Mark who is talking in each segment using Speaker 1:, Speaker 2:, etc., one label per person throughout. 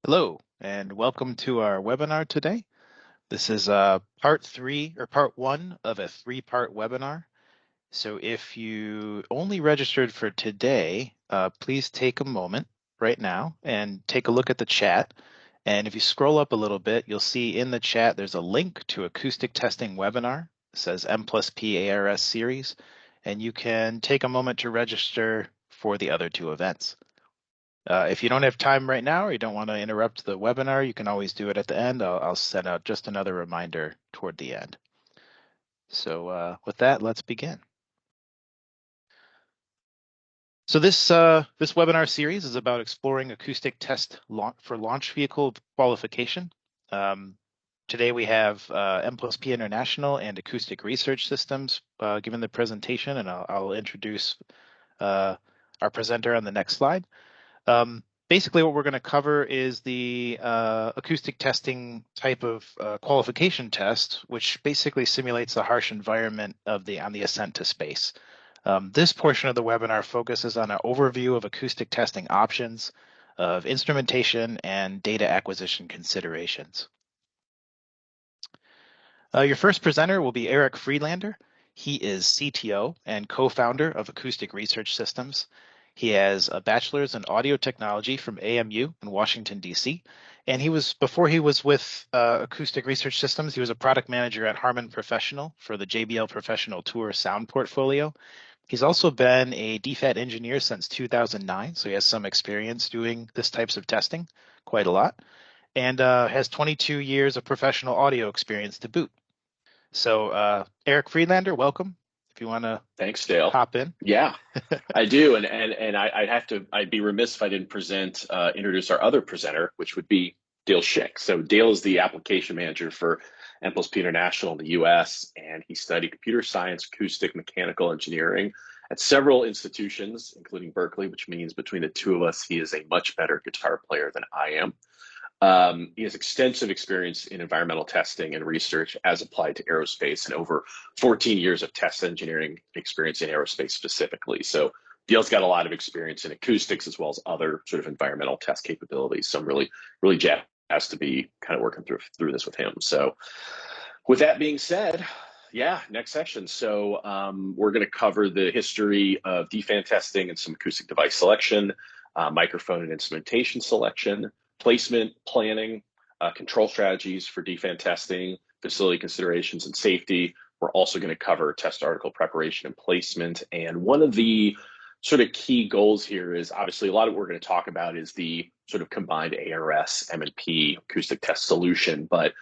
Speaker 1: Hello, and welcome to our webinar today. This is part one of a three-part webinar. So if you only registered for today, please take a moment right now and take a look at the chat. And if you scroll up a little bit, you'll see in the chat there's a link to acoustic testing webinar. It says M+P ARS series, and you can take a moment to register for the other two events. If you don't have time right now or you don't want to interrupt the webinar, you can always do it at the end. I'll send out just another reminder toward the end. So with that, let's begin. So this webinar series is about exploring acoustic test for launch vehicle qualification. Today we have M+P International and Acoustic Research Systems given the presentation, and I'll introduce our presenter on the next slide. Basically, what we're going to cover is the acoustic testing type of qualification test, which basically simulates the harsh environment on the ascent to space. This portion of the webinar focuses on an overview of acoustic testing options, of instrumentation, and data acquisition considerations. Your first presenter will be Eric Friedlander. He is CTO and co-founder of Acoustic Research Systems. He has a bachelor's in audio technology from AMU in Washington, D.C. And before he was with Acoustic Research Systems, he was a product manager at Harman Professional for the JBL Professional Tour sound portfolio. He's also been a DFAT engineer since 2009, so he has some experience doing this types of testing, quite a lot, and has 22 years of professional audio experience to boot. So Eric Friedlander, welcome. If you want to
Speaker 2: Thanks, Dale.
Speaker 1: hop in.
Speaker 2: Yeah, I do. And I'd be remiss if I didn't introduce our other presenter, which would be Dale Schick. So Dale is the application manager for M+P International in the US, and he studied computer science, acoustic, mechanical engineering at several institutions, including Berkeley, which means between the two of us, he is a much better guitar player than I am. He has extensive experience in environmental testing and research as applied to aerospace and over 14 years of test engineering experience in aerospace specifically. So Dale's got a lot of experience in acoustics as well as other sort of environmental test capabilities. So I'm really jazzed to be kind of working through this with him. So with that being said, yeah, next section. So we're going to cover the history of DFAN testing and some acoustic device selection, microphone and instrumentation selection, placement, planning, control strategies for DFAN testing, facility considerations and safety. We're also going to cover test article preparation and placement. And one of the sort of key goals here is obviously a lot of what we're going to talk about is the sort of combined ARS, M&P acoustic test solution. But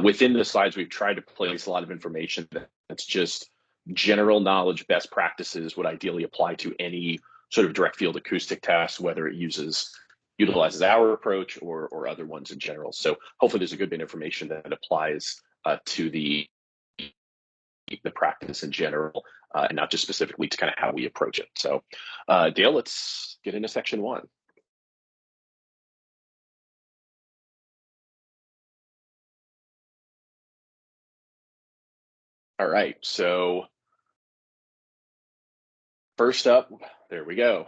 Speaker 2: within the slides, we've tried to place a lot of information that's just general knowledge, best practices would ideally apply to any sort of direct field acoustic test, whether it utilizes our approach or other ones in general. So hopefully there's a good bit of information that applies to the practice in general and not just specifically to kind of how we approach it. So Dale, let's get into section one. All right, so first up, there we go.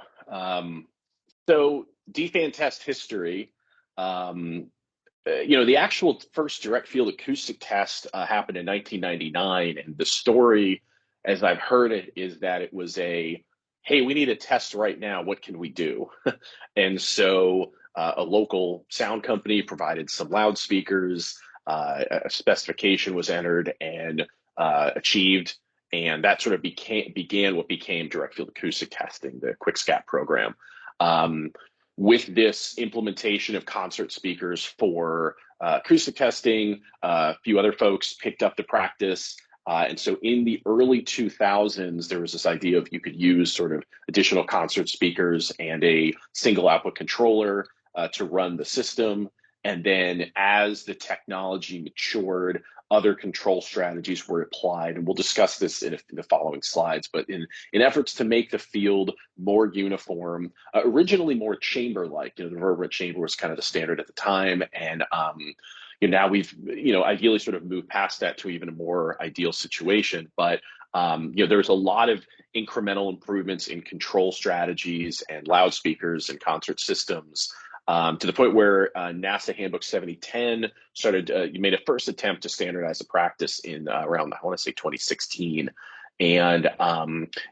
Speaker 2: So DFAN test history, the actual first direct field acoustic test happened in 1999. And the story, as I've heard it, is that it was hey, we need a test right now. What can we do? And so a local sound company provided some loudspeakers, a specification was entered and achieved. And that sort of began what became direct field acoustic testing, the QuickSCAT program. With this implementation of concert speakers for acoustic testing, a few other folks picked up the practice. And so in the early 2000s, there was this idea of you could use sort of additional concert speakers and a single output controller to run the system. And then as the technology matured, other control strategies were applied, and we'll discuss this in the following slides. But in efforts to make the field more uniform, originally more chamber-like, the reverberant chamber was kind of the standard at the time, and now we've ideally sort of moved past that to even a more ideal situation. But there's a lot of incremental improvements in control strategies and loudspeakers and concert systems to the point where NASA Handbook 7010 started, you made a first attempt to standardize the practice in around, I want to say 2016. And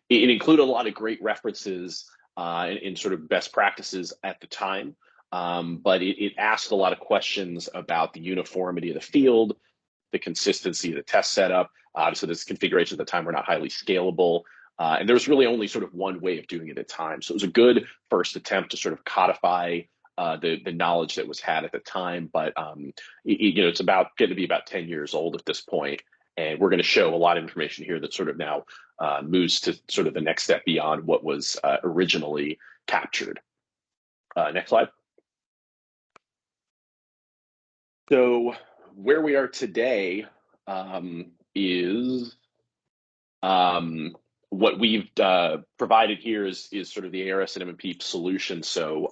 Speaker 2: it included a lot of great references in sort of best practices at the time. But it asked a lot of questions about the uniformity of the field, the consistency of the test setup. Obviously, this configuration at the time were not highly scalable. And there was really only sort of one way of doing it at the time. So it was a good first attempt to sort of codify the knowledge that was had at the time. But it's about getting to be about 10 years old at this point. And we're going to show a lot of information here that sort of now moves to sort of the next step beyond what was originally captured. Next slide. So where we are today is what we've provided here is sort of the ARS and M&P solution. So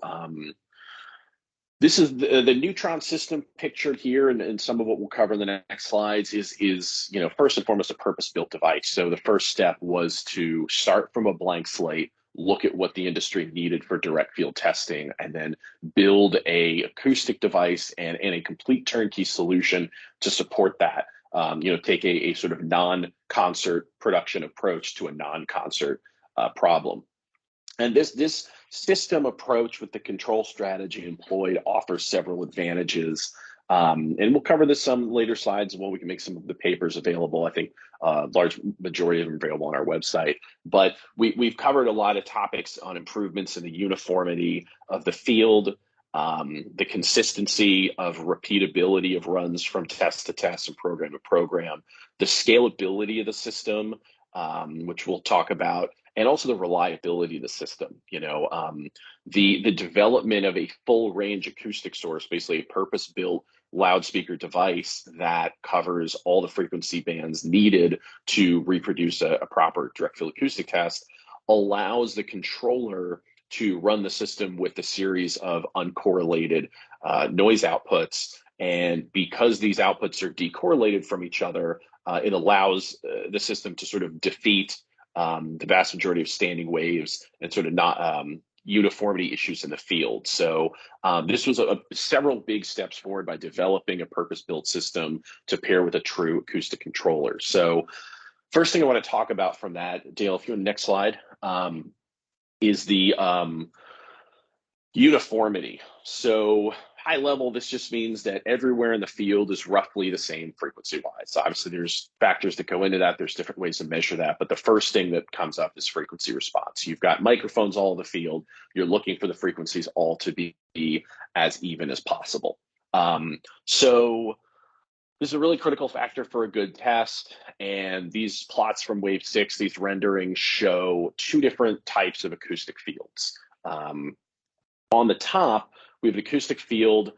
Speaker 2: this is the neutron system pictured here, and some of what we'll cover in the next slides is first and foremost a purpose-built device. So the first step was to start from a blank slate, look at what the industry needed for direct field testing, and then build a acoustic device and a complete turnkey solution to support that. Take a sort of non-concert production approach to a non-concert problem. And this system approach with the control strategy employed offers several advantages. And we'll cover this some later slides while we can make some of the papers available. I think a large majority of them are available on our website. But we've covered a lot of topics on improvements in the uniformity of the field, the consistency of repeatability of runs from test to test and program to program, the scalability of the system, which we'll talk about, and also the reliability of the system. The development of a full range acoustic source, basically a purpose-built loudspeaker device that covers all the frequency bands needed to reproduce a proper direct field acoustic test, allows the controller to run the system with a series of uncorrelated noise outputs. And because these outputs are decorrelated from each other, it allows the system to sort of defeat the vast majority of standing waves and sort of not uniformity issues in the field. So this was several big steps forward by developing a purpose-built system to pair with a true acoustic controller. So first thing I want to talk about from that, Dale, if you want next slide, is the uniformity. So high level, this just means that everywhere in the field is roughly the same frequency-wise. So obviously, there's factors that go into that. There's different ways to measure that. But the first thing that comes up is frequency response. You've got microphones all in the field. You're looking for the frequencies all to be as even as possible. So this is a really critical factor for a good test. And these plots from Wave 6, these renderings show two different types of acoustic fields. On the top, we have an acoustic field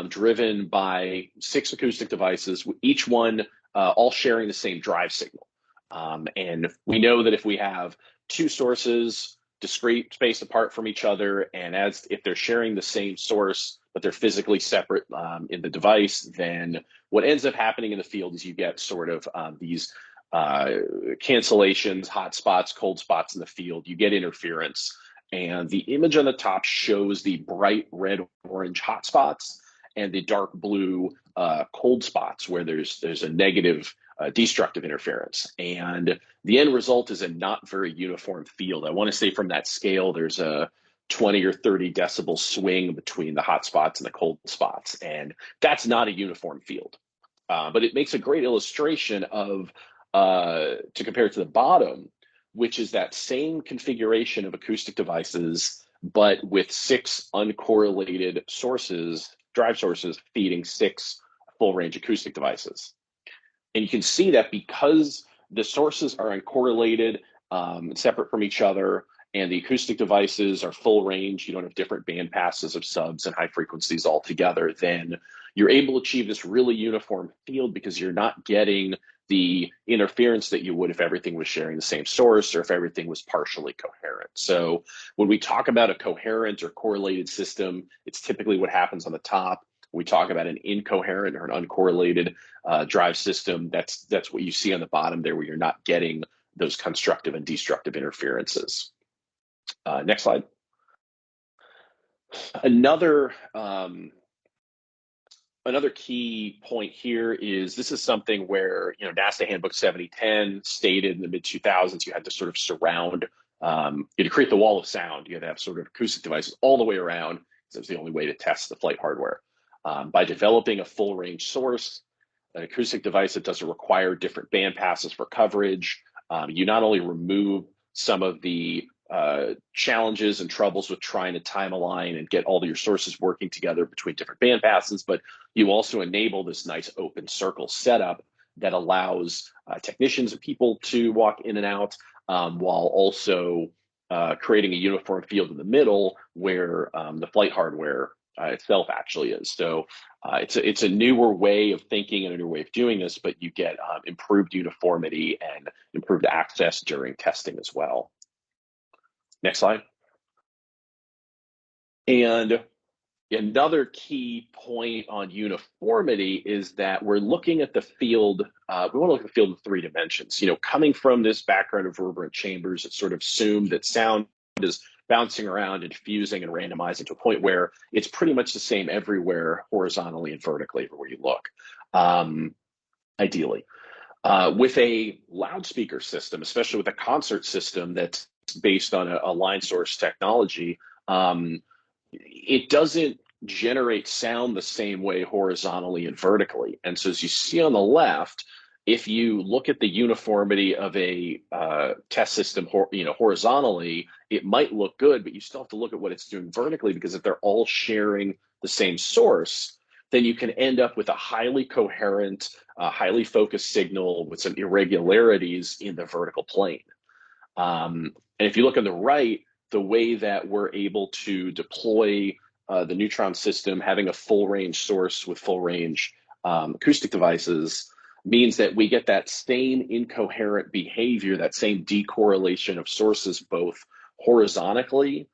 Speaker 2: driven by 6 acoustic devices, each one all sharing the same drive signal. And we know that if we have 2 sources discrete, spaced apart from each other, and if they're sharing the same source, but they're physically separate in the device, then what ends up happening in the field is you get sort of these cancellations, hot spots, cold spots in the field. You get interference. And the image on the top shows the bright red orange hot spots and the dark blue cold spots where there's a negative destructive interference. And the end result is a not very uniform field. I want to say from that scale, there's a 20 or 30 decibel swing between the hot spots and the cold spots. And that's not a uniform field. But it makes a great illustration of, to compare it to the bottom, which is that same configuration of acoustic devices, but with 6 uncorrelated sources, drive sources, feeding 6 full range acoustic devices. And you can see that because the sources are uncorrelated, separate from each other, and the acoustic devices are full range, you don't have different band passes of subs and high frequencies all together, then you're able to achieve this really uniform field because you're not getting the interference that you would if everything was sharing the same source or if everything was partially coherent. So when we talk about a coherent or correlated system, it's typically what happens on the top. When we talk about an incoherent or an uncorrelated drive system, that's what you see on the bottom there, where you're not getting those constructive and destructive interferences. Next slide. Another another key point here is this is something where, NASA Handbook 7010 stated in the mid 2000s you had to sort of surround, you had to create the wall of sound. You had to have sort of acoustic devices all the way around because it was the only way to test the flight hardware. By developing a full range source, an acoustic device that doesn't require different band passes for coverage, you not only remove some of the challenges and troubles with trying to time align and get all of your sources working together between different band passes, but you also enable this nice open circle setup that allows technicians and people to walk in and out, while also creating a uniform field in the middle where the flight hardware itself actually is. So it's a newer way of thinking and a new way of doing this, but you get improved uniformity and improved access during testing as well. Next slide. And another key point on uniformity is that we're looking at the field. We want to look at the field in three dimensions. Coming from this background of reverberant chambers, it's sort of assumed that sound is bouncing around and diffusing and randomizing to a point where it's pretty much the same everywhere, horizontally and vertically, everywhere you look. Ideally, with a loudspeaker system, especially with a concert system that's based on a line source technology, it doesn't generate sound the same way horizontally and vertically. And so as you see on the left, if you look at the uniformity of a test system, horizontally, it might look good, but you still have to look at what it's doing vertically, because if they're all sharing the same source, then you can end up with a highly coherent, highly focused signal with some irregularities in the vertical plane. And if you look on the right, the way that we're able to deploy the neutron system, having a full range source with full range acoustic devices, means that we get that same incoherent behavior, that same decorrelation of sources, both horizontally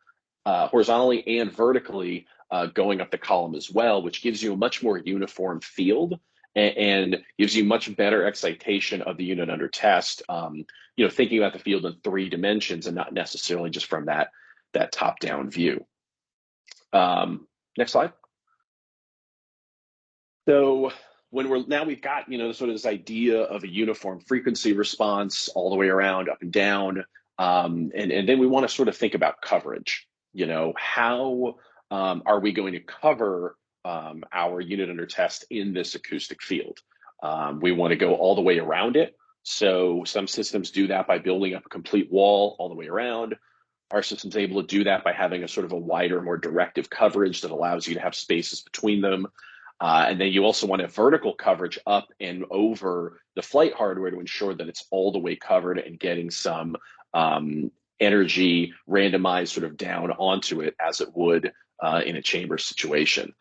Speaker 2: and vertically, going up the column as well, which gives you a much more uniform field and gives you much better excitation of the unit under test. Thinking about the field in three dimensions and not necessarily just from that top-down view. Next slide. So we've got sort of this idea of a uniform frequency response all the way around, up and down, and then we want to sort of think about coverage. How are we going to cover our unit under test in this acoustic field? We want to go all the way around it. So some systems do that by building up a complete wall all the way around. Our system's able to do that by having a sort of a wider, more directive coverage that allows you to have spaces between them. And then you also want a vertical coverage up and over the flight hardware to ensure that it's all the way covered and getting some energy randomized sort of down onto it as it would in a chamber situation.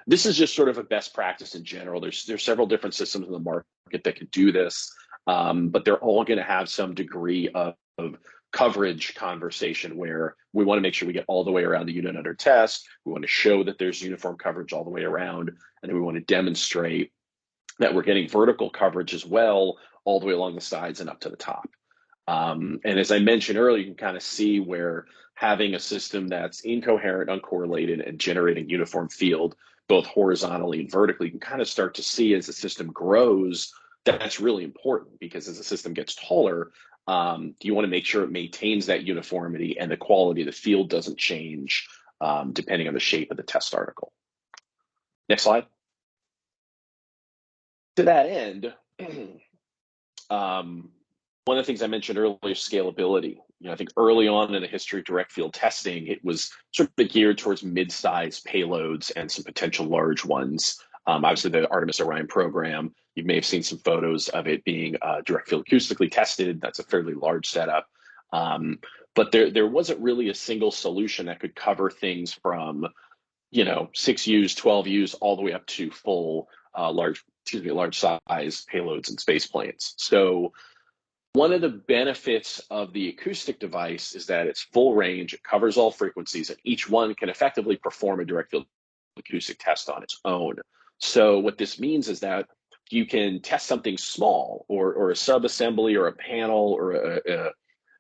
Speaker 2: This is just sort of a best practice in general. There's several different systems in the market that can do this, but they're all going to have some degree of coverage conversation where we want to make sure we get all the way around the unit under test. We want to show that there's uniform coverage all the way around, and then we want to demonstrate that we're getting vertical coverage as well, all the way along the sides and up to the top. And as I mentioned earlier, you can kind of see where having a system that's incoherent, uncorrelated, and generating uniform field, both horizontally and vertically, you can kind of start to see as the system grows, that's really important, because as the system gets taller, you want to make sure it maintains that uniformity and the quality of the field doesn't change depending on the shape of the test article. Next slide. To that end, one of the things I mentioned earlier, scalability. I think early on in the history of direct field testing, it was sort of geared towards mid-sized payloads and some potential large ones. Obviously, the Artemis Orion program, you may have seen some photos of it being direct field acoustically tested. That's a fairly large setup. But there wasn't really a single solution that could cover things from 6Us, 12Us, all the way up to full large size payloads and space planes. So one of the benefits of the acoustic device is that it's full range, it covers all frequencies, and each one can effectively perform a direct field acoustic test on its own. So what this means is that you can test something small or a sub-assembly or a panel or an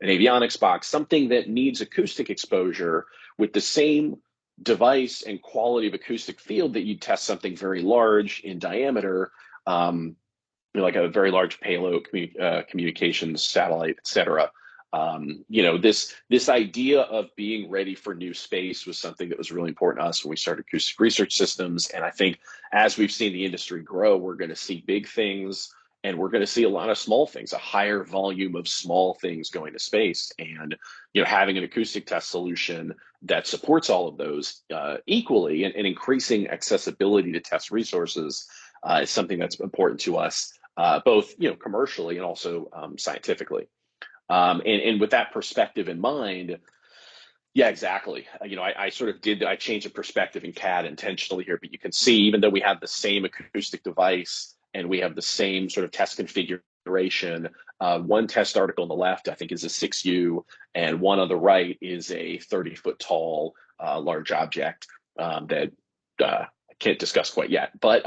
Speaker 2: avionics box, something that needs acoustic exposure with the same device and quality of acoustic field that you test something very large in diameter, um, like a very large payload communications satellite, et cetera. This idea of being ready for new space was something that was really important to us when we started Acoustic Research Systems. And I think as we've seen the industry grow, we're going to see big things and we're going to see a lot of small things, a higher volume of small things going to space. And having an acoustic test solution that supports all of those equally and increasing accessibility to test resources is something that's important to us, both commercially and also scientifically. And with that perspective in mind, yeah, exactly. I sort of I changed the perspective in CAD intentionally here, but you can see even though we have the same acoustic device and we have the same sort of test configuration, one test article on the left, I think, is a 6U, and one on the right is a 30-foot tall large object that I can't discuss quite yet. But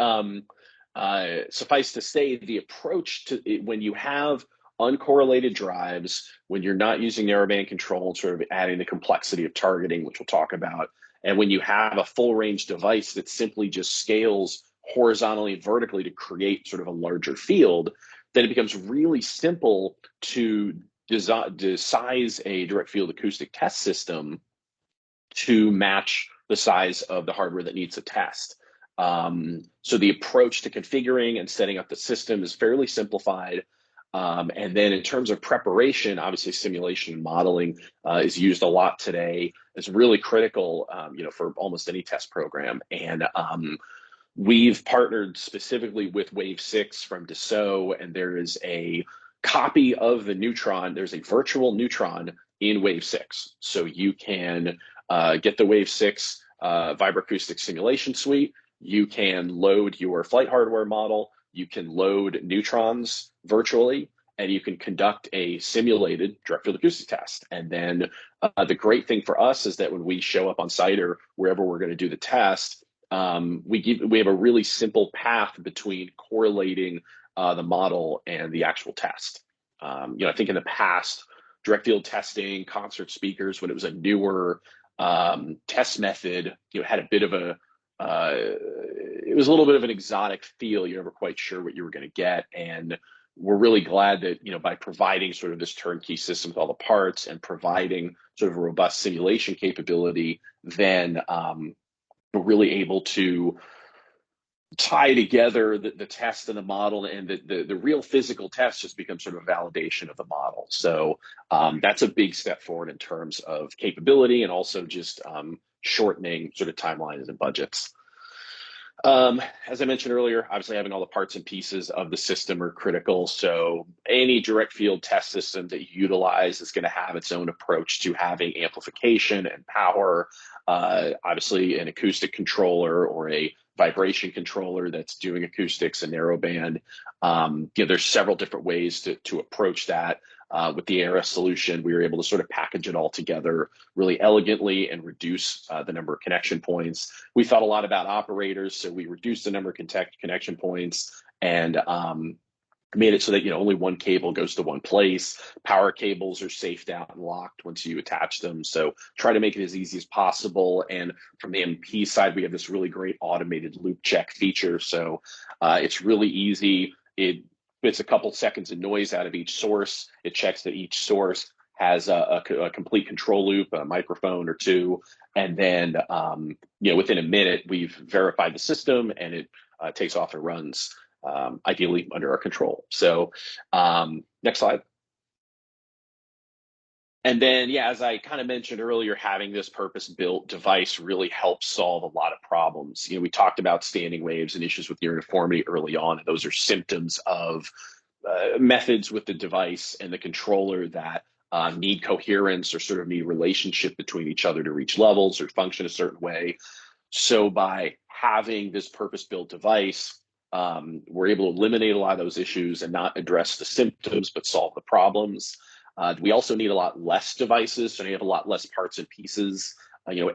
Speaker 2: suffice to say, the approach to it, when you have uncorrelated drives, when you're not using narrowband control and sort of adding the complexity of targeting, which we'll talk about, and when you have a full range device that simply just scales horizontally and vertically to create sort of a larger field, then it becomes really simple to size a direct field acoustic test system to match the size of the hardware that needs a test. So the approach to configuring and setting up the system is fairly simplified. And then in terms of preparation, obviously simulation and modeling is used a lot today. It's really critical, for almost any test program. And we've partnered specifically with Wave 6 from Dassault, and there is a copy of the Neutron. There's a virtual Neutron in Wave 6. So you can get the Wave 6 vibroacoustic simulation suite. You can load your flight hardware model. You can load neutrons virtually, and you can conduct a simulated direct field acoustic test. And then the great thing for us is that when we show up on site or wherever we're going to do the test, we have a really simple path between correlating the model and the actual test. I think in the past, direct field testing, concert speakers, when it was a newer test method, had a bit of it was a little bit of an exotic feel. You're never quite sure what you were going to get. And we're really glad that, by providing sort of this turnkey system with all the parts and providing sort of a robust simulation capability, then we're really able to tie together the test and the model, and the real physical test just becomes sort of a validation of the model. So that's a big step forward in terms of capability and also just shortening sort of timelines and budgets. As I mentioned earlier, obviously having all the parts and pieces of the system are critical. So any direct field test system that you utilize is going to have its own approach to having amplification and power. Obviously an acoustic controller or a vibration controller that's doing acoustics and narrowband. There's several different ways to approach that. With the ARS solution, we were able to sort of package it all together really elegantly and reduce the number of connection points. We thought a lot about operators, so we reduced the number of connection points and made it so that only one cable goes to one place. Power cables are safed out and locked once you attach them. So try to make it as easy as possible. And from the MP side, we have this really great automated loop check feature. So it's really easy. It's a couple seconds of noise out of each source. It checks that each source has a complete control loop, a microphone or two, and then within a minute we've verified the system, and it takes off and runs, ideally under our control. So next slide. And then, yeah, as I kind of mentioned earlier, having this purpose-built device really helps solve a lot of problems. We talked about standing waves and issues with uniformity early on, and those are symptoms of methods with the device and the controller that need coherence or sort of need relationship between each other to reach levels or function a certain way. So by having this purpose-built device, we're able to eliminate a lot of those issues and not address the symptoms, but solve the problems. We also need a lot less devices, so you have a lot less parts and pieces.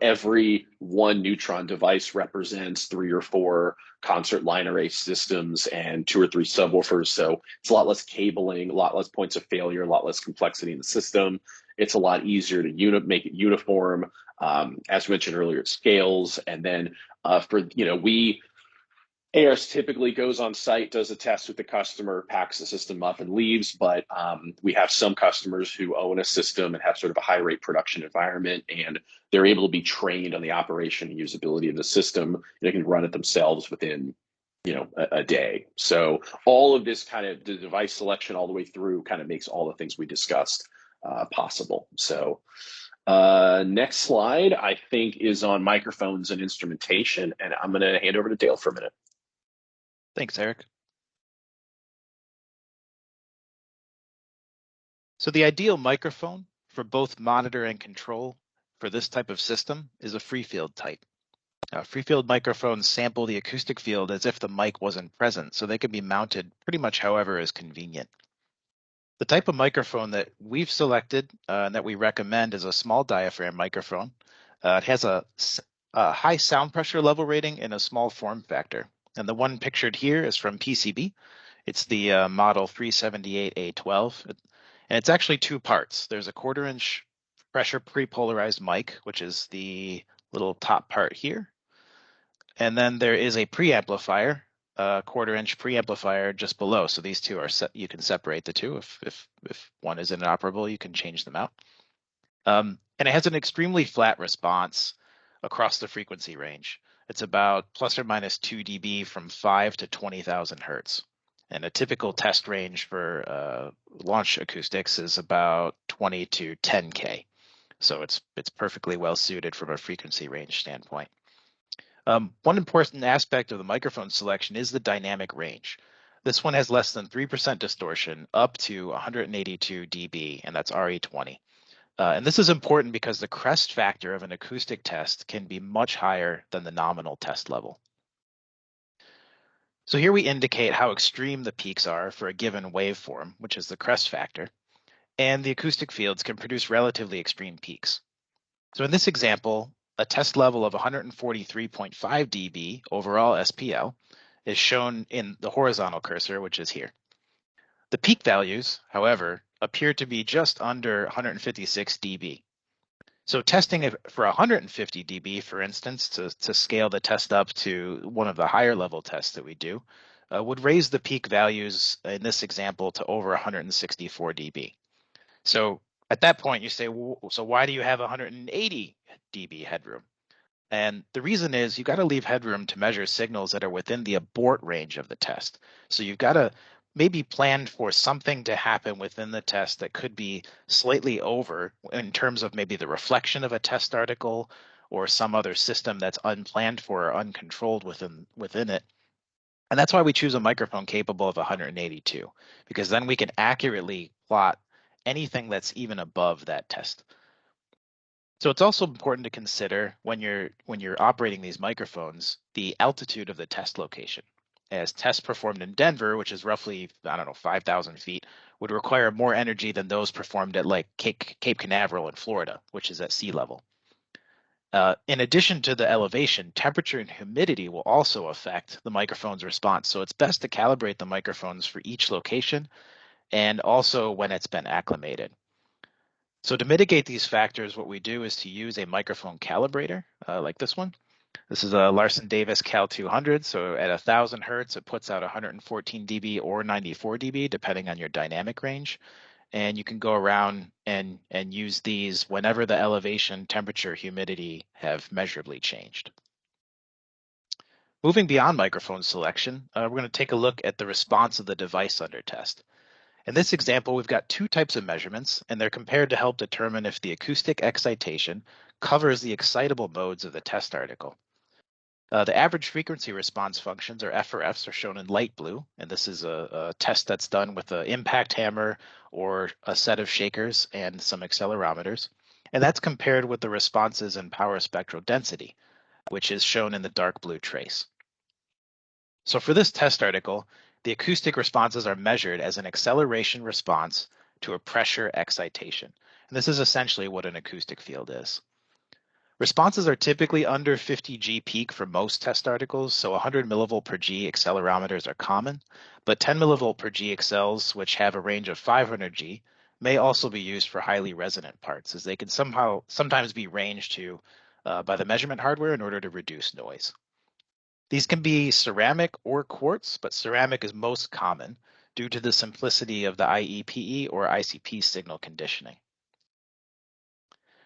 Speaker 2: Every one Neutron device represents 3 or 4 concert line array systems and 2 or 3 subwoofers. So it's a lot less cabling, a lot less points of failure, a lot less complexity in the system. It's a lot easier to make it uniform. As mentioned earlier, it scales. And then we ARS typically goes on site, does a test with the customer, packs the system up, and leaves. But we have some customers who own a system and have sort of a high rate production environment, and they're able to be trained on the operation and usability of the system. And they can run it themselves within a day. So all of this kind of the device selection all the way through kind of makes all the things we discussed possible. So next slide, I think, is on microphones and instrumentation, and I'm going to hand over to Dale for a minute.
Speaker 1: Thanks, Eric. So the ideal microphone for both monitor and control for this type of system is a free field type. Free field microphones sample the acoustic field as if the mic wasn't present, so they can be mounted pretty much however is convenient. The type of microphone that we've selected and that we recommend is a small diaphragm microphone. It has a high sound pressure level rating and a small form factor. And the one pictured here is from PCB. It's the model 378A12. And it's actually two parts. There's a 1/4 inch pressure pre-polarized mic, which is the little top part here. And then there is a preamplifier, a 1/4 inch preamplifier just below. So these two are set. You can separate the two. If one is inoperable, you can change them out. And it has an extremely flat response across the frequency range. It's about plus or minus 2 dB from 5 to 20,000 hertz. And a typical test range for launch acoustics is about 20 to 10K. So it's perfectly well suited from a frequency range standpoint. One important aspect of the microphone selection is the dynamic range. This one has less than 3% distortion up to 182 dB, and that's RE20. And this is important because the crest factor of an acoustic test can be much higher than the nominal test level. So here we indicate how extreme the peaks are for a given waveform, which is the crest factor, and the acoustic fields can produce relatively extreme peaks. So in this example, a test level of 143.5 dB overall SPL is shown in the horizontal cursor, which is here. The peak values, however, appear to be just under 156 dB. So testing it for 150 dB, for instance, to scale the test up to one of the higher level tests that we do, would raise the peak values in this example to over 164 dB. So at that point, you say, well, so why do you have 180 dB headroom? And the reason is you got to leave headroom to measure signals that are within the abort range of the test. So you've got to maybe plan for something to happen within the test that could be slightly over in terms of maybe the reflection of a test article or some other system that's unplanned for or uncontrolled within it. And that's why we choose a microphone capable of 182, because then we can accurately plot anything that's even above that test. So it's also important to consider when you're operating these microphones, the altitude of the test location. As tests performed in Denver, which is roughly, 5,000 feet, would require more energy than those performed at like Cape Canaveral in Florida, which is at sea level. In addition to the elevation, temperature and humidity will also affect the microphone's response. So it's best to calibrate the microphones for each location and also when it's been acclimated. So to mitigate these factors, what we do is to use a microphone calibrator like this one. This is a Larson Davis Cal 200. So at 1,000 hertz, it puts out 114 dB or 94 dB, depending on your dynamic range. And you can go around and use these whenever the elevation, temperature, humidity have measurably changed. Moving beyond microphone selection, we're going to take a look at the response of the device under test. In this example, we've got two types of measurements, and they're compared to help determine if the acoustic excitation covers the excitable modes of the test article. The average frequency response functions, or FRFs, are shown in light blue, and this is a test that's done with an impact hammer or a set of shakers and some accelerometers. And that's compared with the responses in power spectral density, which is shown in the dark blue trace. So for this test article, the acoustic responses are measured as an acceleration response to a pressure excitation. And this is essentially what an acoustic field is. Responses are typically under 50 G peak for most test articles, so 100 millivolt per G accelerometers are common, but 10 millivolt per G accels, which have a range of 500 G, may also be used for highly resonant parts, as they can sometimes be ranged to by the measurement hardware in order to reduce noise. These can be ceramic or quartz, but ceramic is most common due to the simplicity of the IEPE or ICP signal conditioning.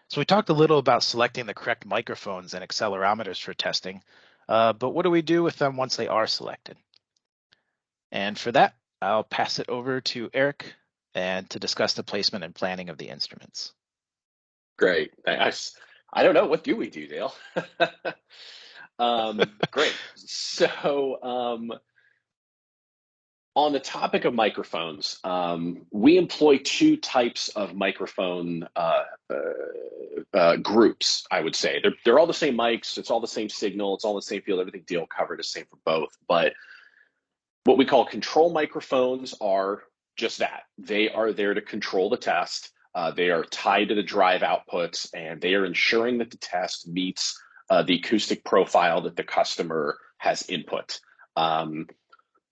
Speaker 1: So we talked a little about selecting the correct microphones and accelerometers for testing, but what do we do with them once they are selected? And for that, I'll pass it over to Eric and to discuss the placement and planning of the instruments.
Speaker 2: Great. I don't know. What do we do, Dale? Great. So, on the topic of microphones, we employ two types of microphone groups, I would say. They're all the same mics, it's all the same signal, it's all the same field, everything Dale covered is same for both. But what we call control microphones are just that. They are there to control the test. They are tied to the drive outputs, and they are ensuring that the test meets the acoustic profile that the customer has input.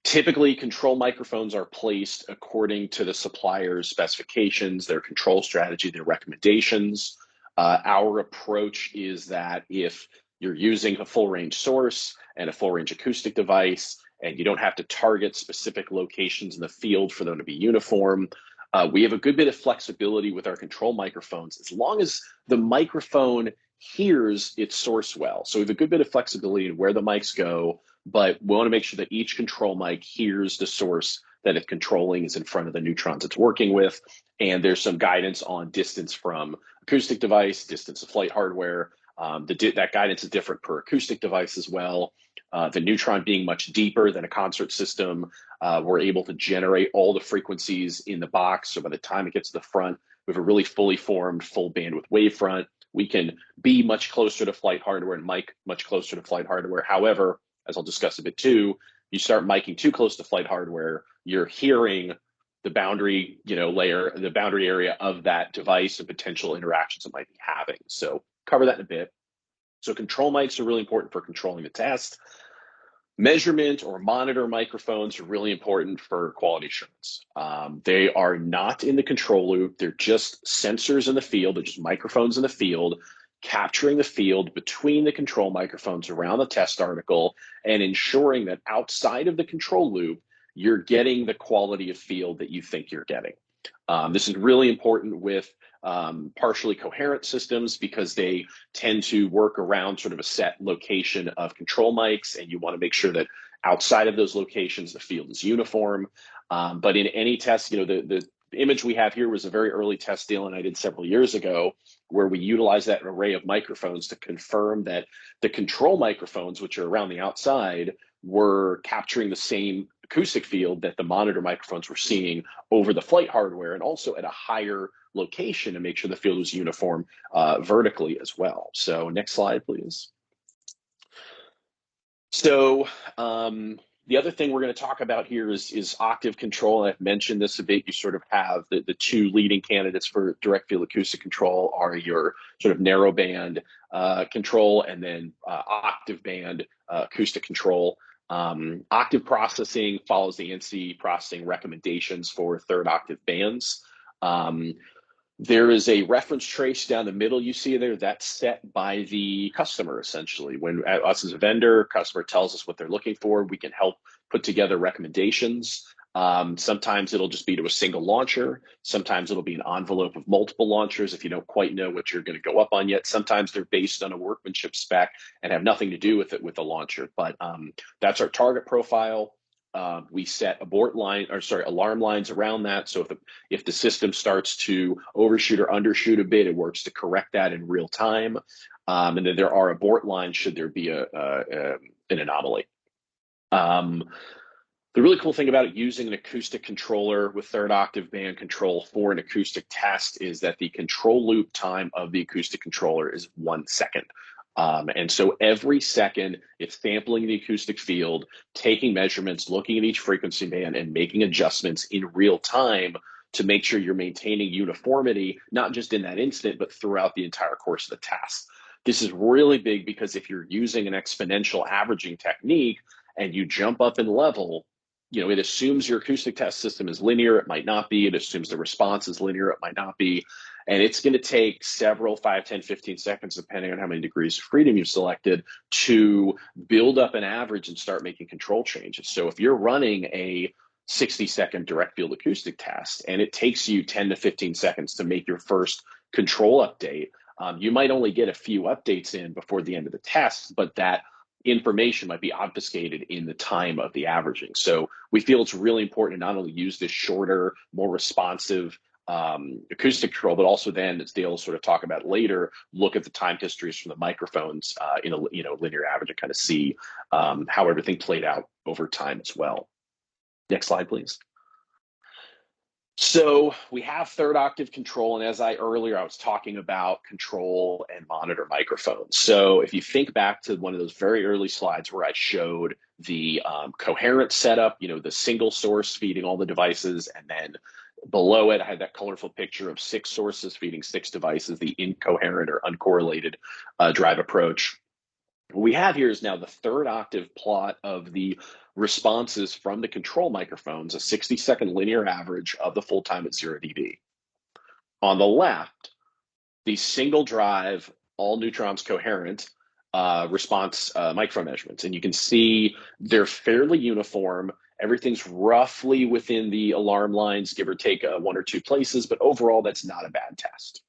Speaker 2: Typically, control microphones are placed according to the supplier's specifications, their control strategy, their recommendations. Our approach is that if you're using a full range source and a full range acoustic device, and you don't have to target specific locations in the field for them to be uniform, we have a good bit of flexibility with our control microphones as long as the microphone hears its source well. So we have a good bit of flexibility in where the mics go, but we want to make sure that each control mic hears the source that it's controlling is in front of the neutrons it's working with. And there's some guidance on distance from acoustic device, distance of flight hardware. That guidance is different per acoustic device as well. The neutron being much deeper than a concert system, we're able to generate all the frequencies in the box. So by the time it gets to the front, we have a really fully formed, full bandwidth wavefront. We can be much closer to flight hardware and mic much closer to flight hardware. However, as I'll discuss a bit too, you start miking too close to flight hardware, you're hearing the boundary, layer, the boundary area of that device and potential interactions it might be having. So cover that in a bit. So control mics are really important for controlling the test. Measurement or monitor microphones are really important for quality assurance. They are not in the control loop. They're just sensors in the field. They're just microphones in the field, capturing the field between the control microphones around the test article and ensuring that outside of the control loop, you're getting the quality of field that you think you're getting. This is really important with partially coherent systems because they tend to work around sort of a set location of control mics, and you want to make sure that outside of those locations, the field is uniform. But in any test, the image we have here was a very early test Dale and I did several years ago, where we utilized that array of microphones to confirm that the control microphones, which are around the outside, were capturing the same acoustic field that the monitor microphones were seeing over the flight hardware, and also at a higher location to make sure the field was uniform vertically as well. So next slide, please. So the other thing we're going to talk about here is octave control. I've mentioned this a bit. You sort of have the two leading candidates for direct field acoustic control are your sort of narrow band control and then octave band acoustic control. Octave processing follows the ANSI processing recommendations for third octave bands. There is a reference trace down the middle you see there that's set by the customer, essentially. When us as a vendor, customer tells us what they're looking for, we can help put together recommendations. Sometimes it'll just be to a single launcher. Sometimes it'll be an envelope of multiple launchers if you don't quite know what you're going to go up on yet. Sometimes they're based on a workmanship spec and have nothing to do with it with the launcher. But that's our target profile. We set alarm lines around that. So if the system starts to overshoot or undershoot a bit, it works to correct that in real time. And then there are abort lines should there be an anomaly. The really cool thing about using an acoustic controller with third octave band control for an acoustic test is that the control loop time of the acoustic controller is 1 second. And so every second it's sampling the acoustic field, taking measurements, looking at each frequency band and making adjustments in real time to make sure you're maintaining uniformity, not just in that instant, but throughout the entire course of the test. This is really big because if you're using an exponential averaging technique and you jump up in level, it assumes your acoustic test system is linear. It might not be. It assumes the response is linear. It might not be. And it's going to take several 5, 10, 15 seconds, depending on how many degrees of freedom you've selected, to build up an average and start making control changes. So if you're running a 60-second direct field acoustic test and it takes you 10 to 15 seconds to make your first control update, you might only get a few updates in before the end of the test, but that information might be obfuscated in the time of the averaging. So we feel it's really important to not only use this shorter, more responsive acoustic control, but also then, as Dale will sort of talk about later, look at the time histories from the microphones in a linear average and kind of see how everything played out over time as well. Next slide, please. So we have third octave control, and as I was talking about control and monitor microphones. So if you think back to one of those very early slides where I showed the coherent setup, the single source feeding all the devices, and then below it I had that colorful picture of 6 sources feeding 6 devices, the incoherent or uncorrelated drive approach. What we have here is now the third octave plot of the responses from the control microphones, a 60-second linear average of the full time at 0 dB. On the left, the single drive, all neutrons coherent response microphone measurements. And you can see they're fairly uniform. Everything's roughly within the alarm lines, give or take 1 or 2 places, but overall, that's not a bad test.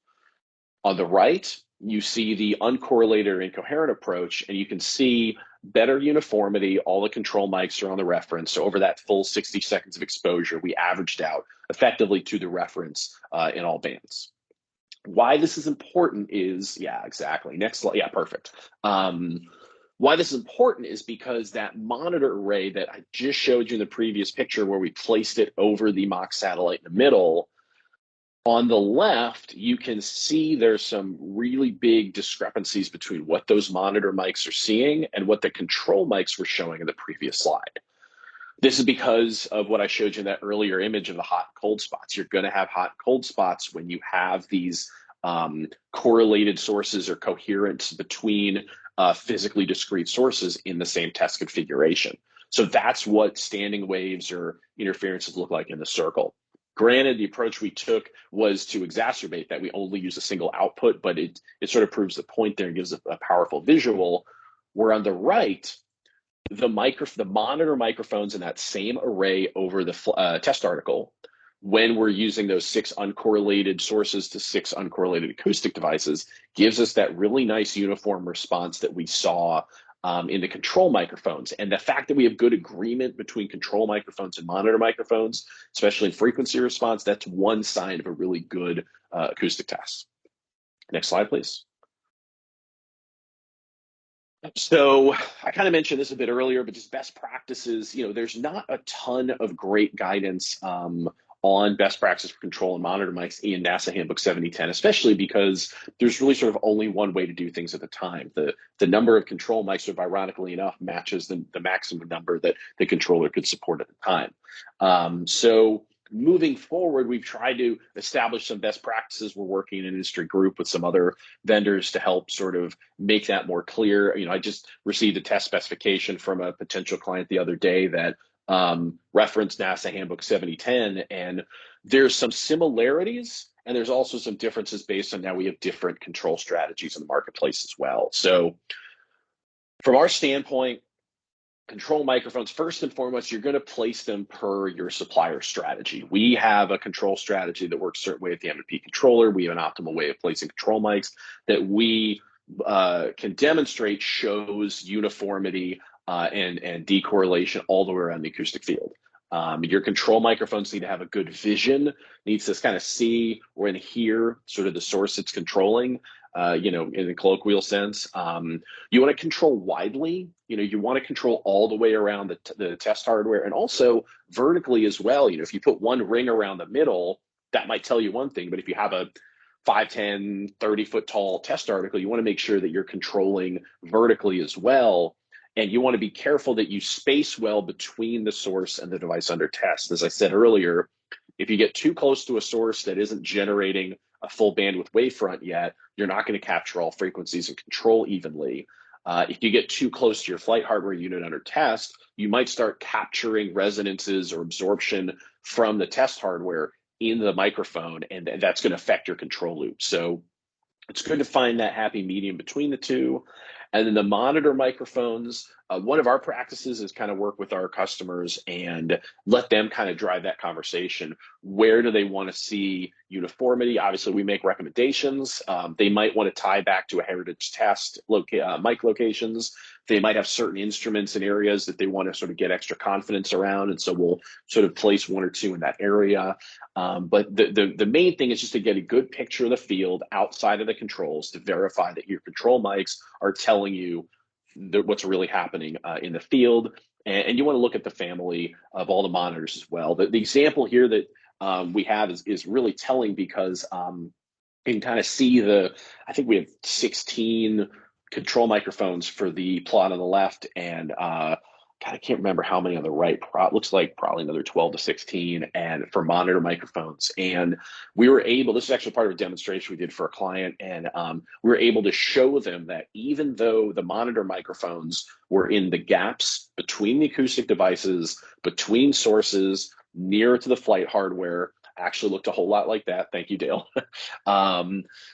Speaker 2: On the right, you see the uncorrelated or incoherent approach, and you can see better uniformity. All the control mics are on the reference. So over that full 60 seconds of exposure, we averaged out effectively to the reference in all bands. Why this is important is, yeah, exactly. Next slide. Yeah, perfect. Why this is important is because that monitor array that I just showed you in the previous picture where we placed it over the mock satellite in the middle, on the left, you can see there's some really big discrepancies between what those monitor mics are seeing and what the control mics were showing in the previous slide. This is because of what I showed you in that earlier image of the hot and cold spots. You're going to have hot and cold spots when you have these correlated sources or coherence between physically discrete sources in the same test configuration. So that's what standing waves or interferences look like in the circle. Granted, the approach we took was to exacerbate that. We only use a single output, but it sort of proves the point there and gives a powerful visual. Where on the right, the monitor microphones in that same array over the test article, when we're using those 6 uncorrelated sources to 6 uncorrelated acoustic devices, gives us that really nice uniform response that we saw in the control microphones. And the fact that we have good agreement between control microphones and monitor microphones, especially in frequency response, that's one sign of a really good acoustic test. Next slide, please. So I kind of mentioned this a bit earlier, but just best practices, there's not a ton of great guidance on best practice for control and monitor mics in NASA Handbook 7010, especially because there's really sort of only one way to do things at the time. The number of control mics, sort of ironically enough, matches the maximum number that the controller could support at the time. So moving forward, we've tried to establish some best practices. We're working in an industry group with some other vendors to help sort of make that more clear. I just received a test specification from a potential client the other day that referenced NASA Handbook 7010, and there's some similarities and there's also some differences based on now we have different control strategies in the marketplace as well. So from our standpoint, control microphones, first and foremost, you're going to place them per your supplier strategy. We have a control strategy that works a certain way at the M&P controller. We have an optimal way of placing control mics that we can demonstrate shows uniformity and decorrelation all the way around the acoustic field. Your control microphones need to have a good vision, needs to kind of see or hear sort of the source it's controlling, in the colloquial sense. You want to control widely, you want to control all the way around the test hardware and also vertically as well. If you put one ring around the middle, that might tell you one thing, but if you have a 5, 10, 30 foot tall test article, you want to make sure that you're controlling vertically as well. And you want to be careful that you space well between the source and the device under test. As I said earlier, if you get too close to a source that isn't generating a full bandwidth wavefront yet, you're not going to capture all frequencies and control evenly. If you get too close to your flight hardware unit under test, you might start capturing resonances or absorption from the test hardware in the microphone, and that's going to affect your control loop. So it's good to find that happy medium between the two. And then the monitor microphones, one of our practices is kind of work with our customers and let them kind of drive that conversation. Where do they want to see uniformity? Obviously, we make recommendations. They might want to tie back to a heritage test mic locations. They might have certain instruments in areas that they want to sort of get extra confidence around. And so we'll sort of place one or two in that area. But the main thing is just to get a good picture of the field outside of the controls to verify that your control mics are telling you what's really happening in the field. And you want to look at the family of all the monitors as well. The example here that we have is really telling because you can kind of see I think we have 16 control microphones for the plot on the left, and God, I can't remember how many on the right. Looks like probably another 12 to 16, and for monitor microphones. And we were able, this is actually part of a demonstration we did for a client, and we were able to show them that even though the monitor microphones were in the gaps between the acoustic devices, between sources, near to the flight hardware, actually looked a whole lot like that. Thank you, Dale.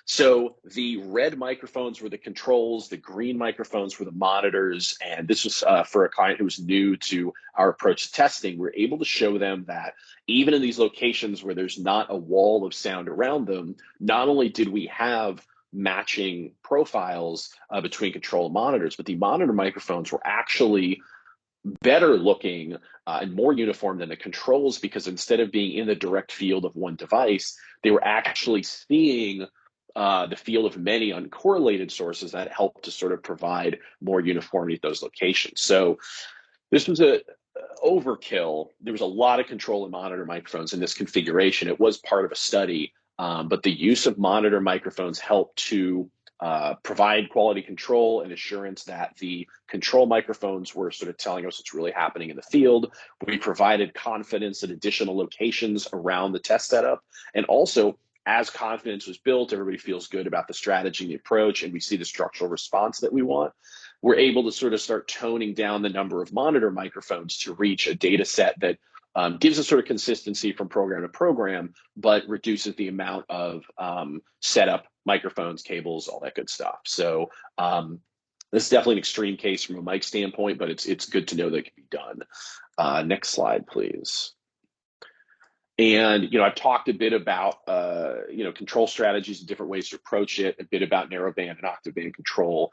Speaker 2: So the red microphones were the controls, the green microphones were the monitors, and this was for a client who was new to our approach to testing. We're able to show them that even in these locations where there's not a wall of sound around them, not only did we have matching profiles between control and monitors, but the monitor microphones were actually better looking and more uniform than the controls, because instead of being in the direct field of one device, they were actually seeing the field of many uncorrelated sources that helped to sort of provide more uniformity at those locations. So this was a overkill. There was a lot of control and monitor microphones in this configuration. It was part of a study, but the use of monitor microphones helped to provide quality control and assurance that the control microphones were sort of telling us what's really happening in the field. We provided confidence at additional locations around the test setup. And also, as confidence was built, everybody feels good about the strategy and the approach, and we see the structural response that we want. We're able to sort of start toning down the number of monitor microphones to reach a data set that gives us sort of consistency from program to program, but reduces the amount of setup, microphones, cables, all that good stuff. So this is definitely an extreme case from a mic standpoint, but it's good to know that it can be done. Next slide, please. And, I've talked a bit about, control strategies and different ways to approach it, a bit about narrowband and octave band control.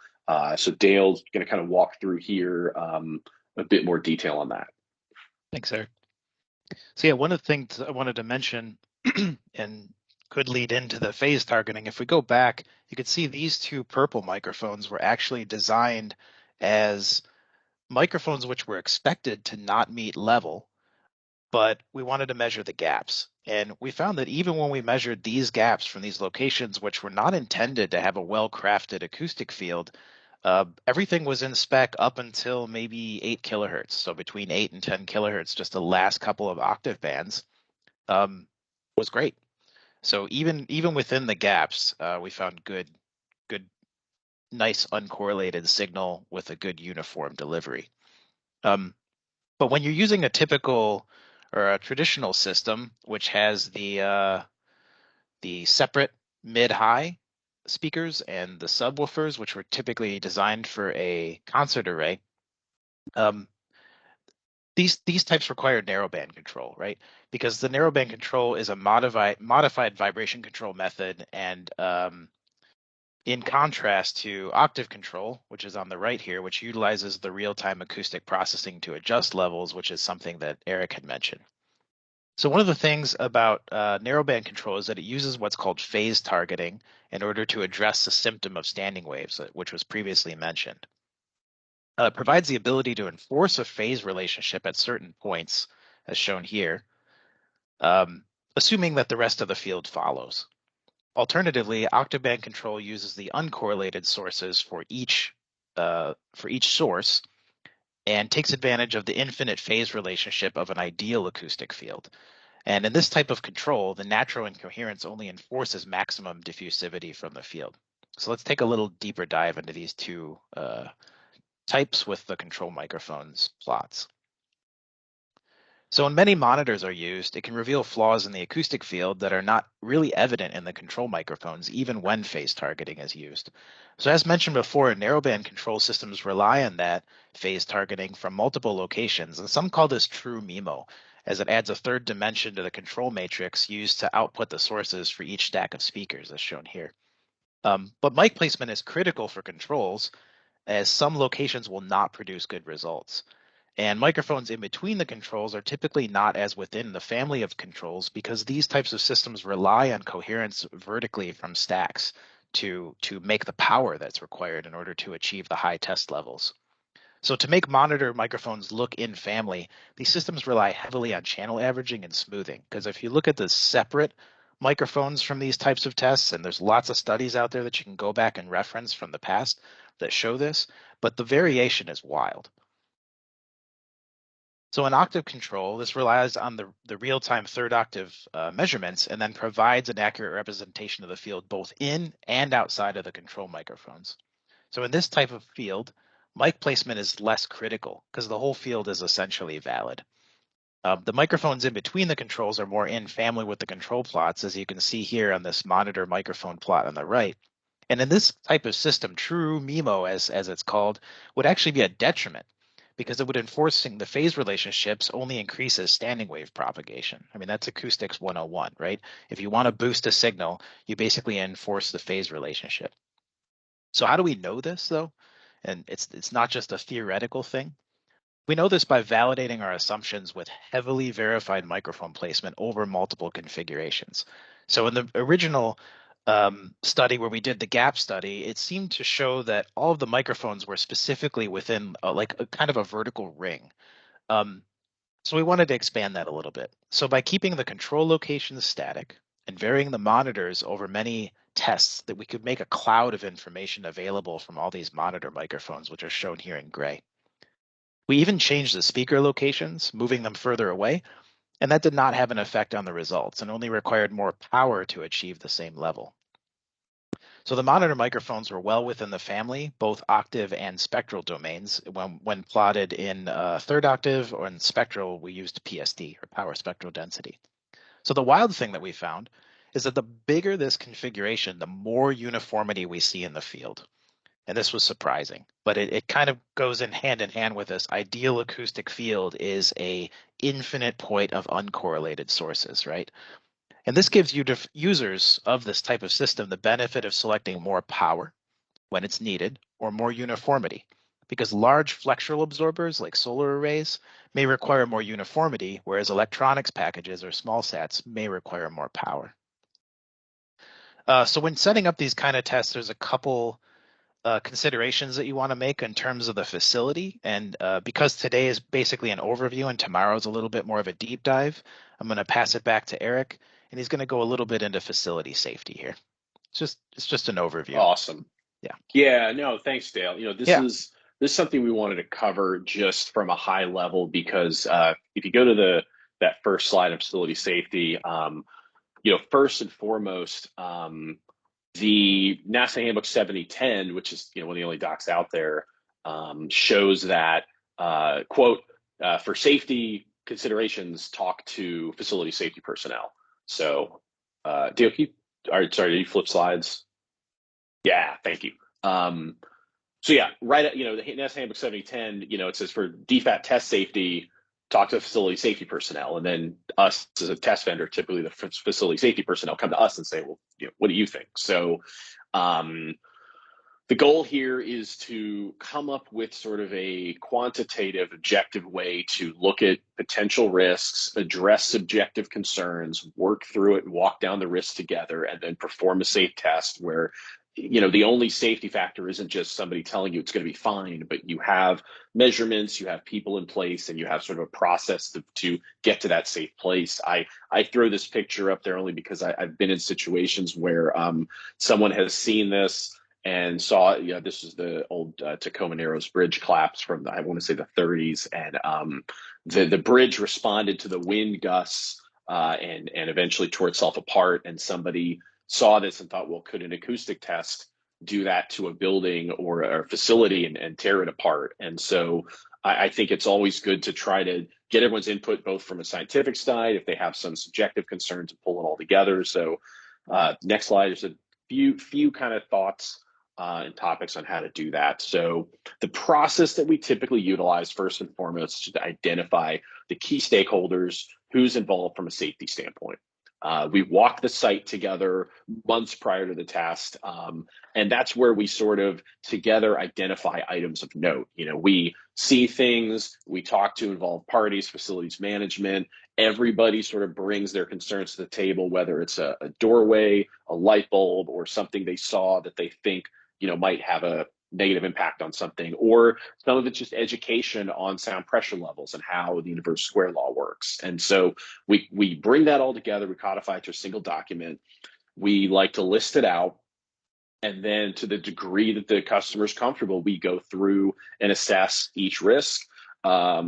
Speaker 2: So Dale's going to kind of walk through here a bit more detail on that.
Speaker 1: Thanks, Eric. So yeah, one of the things I wanted to mention and could lead into the phase targeting. If we go back, you could see these two purple microphones were actually designed as microphones which were expected to not meet level, but we wanted to measure the gaps. And we found that even when we measured these gaps from these locations, which were not intended to have a well-crafted acoustic field, everything was in spec up until maybe 8 kilohertz. So between 8 and 10 kilohertz, just the last couple of octave bands, was great. So even within the gaps, we found good, nice uncorrelated signal with a good uniform delivery. But when you're using a typical or a traditional system, which has the separate mid-high speakers and the subwoofers, which were typically designed for a concert array, these types require narrowband control, right? Because the narrowband control is a modified vibration control method, and in contrast to octave control, which is on the right here, which utilizes the real-time acoustic processing to adjust levels, which is something that Eric had mentioned. So one of the things about narrowband control is that it uses what's called phase targeting in order to address the symptom of standing waves, which was previously mentioned. It provides the ability to enforce a phase relationship at certain points, as shown here, assuming that the rest of the field follows. Alternatively, octave band control uses the uncorrelated sources for each source and takes advantage of the infinite phase relationship of an ideal acoustic field. And in this type of control, the natural incoherence only enforces maximum diffusivity from the field. So let's take a little deeper dive into these two types with the control microphones plots. So when many monitors are used, it can reveal flaws in the acoustic field that are not really evident in the control microphones, even when phase targeting is used. So as mentioned before, narrowband control systems rely on that phase targeting from multiple locations, and some call this true MIMO, as it adds a third dimension to the control matrix used to output the sources for each stack of speakers, as shown here. But mic placement is critical for controls, as some locations will not produce good results. And microphones in between the controls are typically not as within the family of controls because these types of systems rely on coherence vertically from stacks to make the power that's required in order to achieve the high test levels. So to make monitor microphones look in family, these systems rely heavily on channel averaging and smoothing. Because if you look at the separate microphones from these types of tests, and there's lots of studies out there that you can go back and reference from the past that show this, but the variation is wild. So in octave control, this relies on the real-time third octave measurements and then provides an accurate representation of the field both in and outside of the control microphones. So in this type of field, mic placement is less critical because the whole field is essentially valid. The microphones in between the controls are more in family with the control plots, as you can see here on this monitor microphone plot on the right. And in this type of system, true MIMO, as it's called, would actually be a detriment because it would enforcing the phase relationships only increases standing wave propagation. I mean, that's acoustics 101, right? If you want to boost a signal, you basically enforce the phase relationship. So how do we know this though? And it's not just a theoretical thing. We know this by validating our assumptions with heavily verified microphone placement over multiple configurations. So in the original study where we did the gap study, it seemed to show that all of the microphones were specifically within like a kind of a vertical ring. Um, so we wanted to expand that a little bit. So by keeping the control locations static and varying the monitors over many tests, that we could make a cloud of information available from all these monitor microphones, which are shown here in gray. We even changed the speaker locations, moving them further away, and that did not have an effect on the results and only required more power to achieve the same level. So the monitor microphones were well within the family, both octave and spectral domains. When plotted in third octave or in spectral, we used PSD or power spectral density. So the wild thing that we found is that the bigger this configuration, the more uniformity we see in the field. And this was surprising, but it kind of goes in hand with this ideal acoustic field is a infinite point of uncorrelated sources, right? And this gives you users of this type of system the benefit of selecting more power when it's needed or more uniformity, because large flexural absorbers like solar arrays may require more uniformity, whereas electronics packages or small sats may require more power. So when setting up these kind of tests, there's a couple considerations that you want to make in terms of the facility. And because today is basically an overview and tomorrow's a little bit more of a deep dive, I'm going to pass it back to Eric, and he's going to go a little bit into facility safety here. It's just an overview.
Speaker 2: Awesome.
Speaker 1: Yeah.
Speaker 2: Yeah, no, thanks, Dale.
Speaker 1: Yeah.
Speaker 2: This is something we wanted to cover just from a high level because if you go to the that first slide of facility safety, first and foremost, the NASA Handbook 7010, which is one of the only docs out there, shows that quote for safety considerations, talk to facility safety personnel. So, Dale, all right, sorry, did you flip slides? Yeah, thank you. So yeah, right at the NASA Handbook 7010, it says for DFAT test safety, talk to facility safety personnel, and then us as a test vendor, typically the facility safety personnel come to us and say, well, what do you think? So um, the goal here is to come up with sort of a quantitative, objective way to look at potential risks, address subjective concerns, work through it, and walk down the risks together, and then perform a safe test where the only safety factor isn't just somebody telling you it's going to be fine, but you have measurements, you have people in place, and you have sort of a process to get to that safe place. I throw this picture up there only because I've been in situations where someone has seen this and saw, this is the old Tacoma Narrows bridge collapse from I want to say the 30s, and the bridge responded to the wind gusts and eventually tore itself apart. And somebody saw this and thought, well, could an acoustic test do that to a building or a facility and tear it apart. And so I think it's always good to try to get everyone's input, both from a scientific side, if they have some subjective concerns, to pull it all together. So next slide, there's a few kind of thoughts and topics on how to do that. So the process that we typically utilize, first and foremost, is to identify the key stakeholders, who's involved from a safety standpoint. We walk the site together months prior to the test, and that's where we sort of together identify items of note. We see things, we talk to involved parties, facilities management. Everybody sort of brings their concerns to the table, whether it's a doorway, a light bulb, or something they saw that they think might have a negative impact on something, or some of it's just education on sound pressure levels and how the universal square law works. And so we bring that all together, we codify it to a single document. We like to list it out, and then to the degree that the customer is comfortable, we go through and assess each risk. How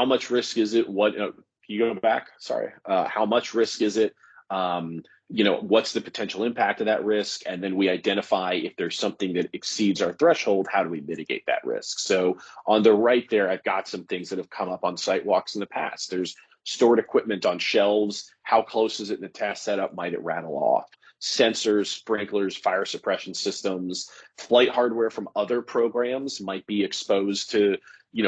Speaker 2: much risk is it? What can you go back? Sorry. How much risk is it? What's the potential impact of that risk? And then we identify if there's something that exceeds our threshold, how do we mitigate that risk? So on the right there, I've got some things that have come up on site walks in the past. There's stored equipment on shelves. How close is it in the test setup? Might it rattle off? Sensors, sprinklers, fire suppression systems, flight hardware from other programs might be exposed to,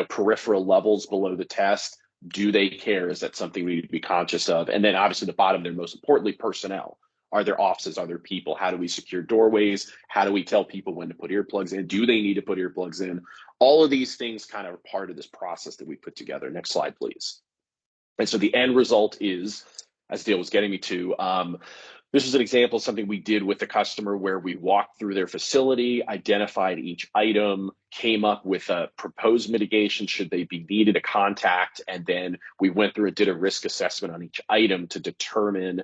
Speaker 2: peripheral levels below the test. Do they care? Is that something we need to be conscious of? And then obviously the bottom there, most importantly, personnel. Are there offices? Are there people? How do we secure doorways? How do we tell people when to put earplugs in? Do they need to put earplugs in? All of these things kind of are part of this process that we put together. Next slide, please. And so the end result is, as Dale was getting me to, this is an example of something we did with the customer where we walked through their facility, identified each item, came up with a proposed mitigation should they be needed to contact, and then we went through and did a risk assessment on each item to determine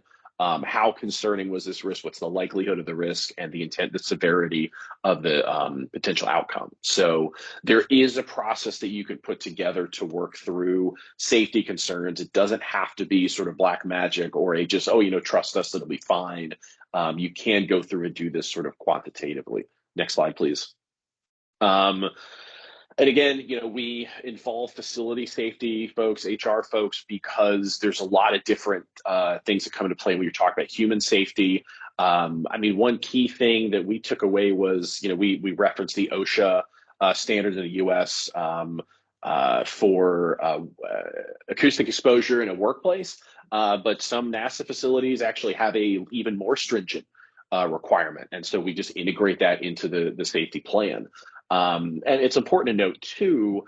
Speaker 2: how concerning was this risk, what's the likelihood of the risk, and the intent, the severity of the potential outcome. So there is a process that you can put together to work through safety concerns. It doesn't have to be sort of black magic or a just, trust us, it'll be fine. You can go through and do this sort of quantitatively. Next slide, please. And again, we involve facility safety folks, HR folks, because there's a lot of different things that come into play when you're talking about human safety. One key thing that we took away was, we referenced the OSHA standards in the U.S. For acoustic exposure in a workplace, but some NASA facilities actually have a even more stringent requirement, and so we just integrate that into the safety plan. And it's important to note too,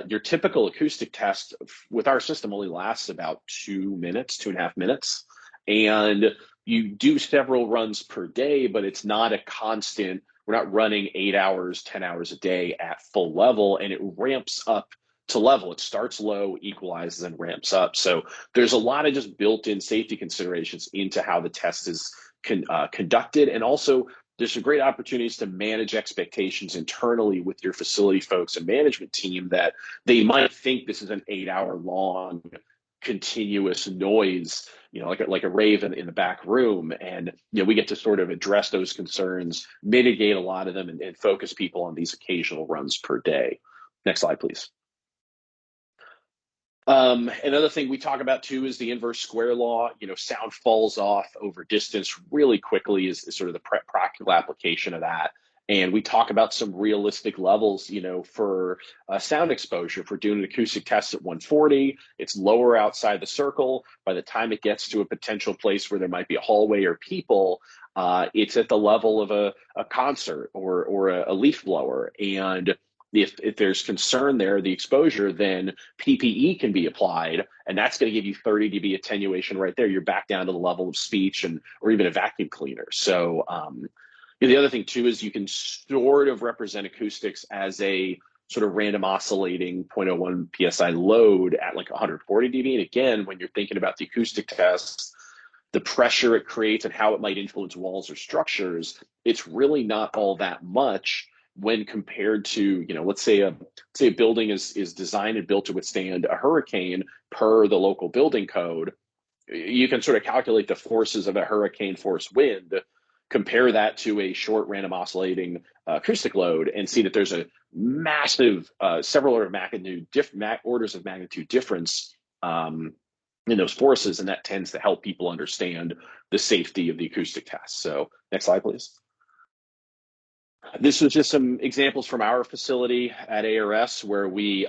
Speaker 2: your typical acoustic test with our system only lasts about 2.5 minutes. And you do several runs per day, but it's not a constant. We're not running 8 hours, 10 hours a day at full level, and it ramps up to level. It starts low, equalizes, and ramps up. So there's a lot of just built-in safety considerations into how the test is conducted. And also, there's some great opportunities to manage expectations internally with your facility folks and management team that they might think this is an 8-hour long continuous noise, like a rave in the back room. And, we get to sort of address those concerns, mitigate a lot of them, and focus people on these occasional runs per day. Next slide, please. Another thing we talk about too is the inverse square law. Sound falls off over distance really quickly is sort of the practical application of that. And we talk about some realistic levels, for sound exposure. If we're doing an acoustic test at 140, it's lower outside the circle. By the time it gets to a potential place where there might be a hallway or people, it's at the level of a concert or a leaf blower. And if there's concern there, the exposure, then PPE can be applied, and that's going to give you 30 dB attenuation right there. You're back down to the level of speech or even a vacuum cleaner. So the other thing too is you can sort of represent acoustics as a sort of random oscillating 0.01 psi load at like 140 dB. And again, when you're thinking about the acoustic tests, the pressure it creates and how it might influence walls or structures, it's really not all that much when compared to, let's say a building is designed and built to withstand a hurricane per the local building code. You can sort of calculate the forces of a hurricane force wind. compare that to a short random oscillating acoustic load and see that there's a massive several orders of magnitude difference in those forces, and that tends to help people understand the safety of the acoustic test. So next slide, please. This was just some examples from our facility at ARS where we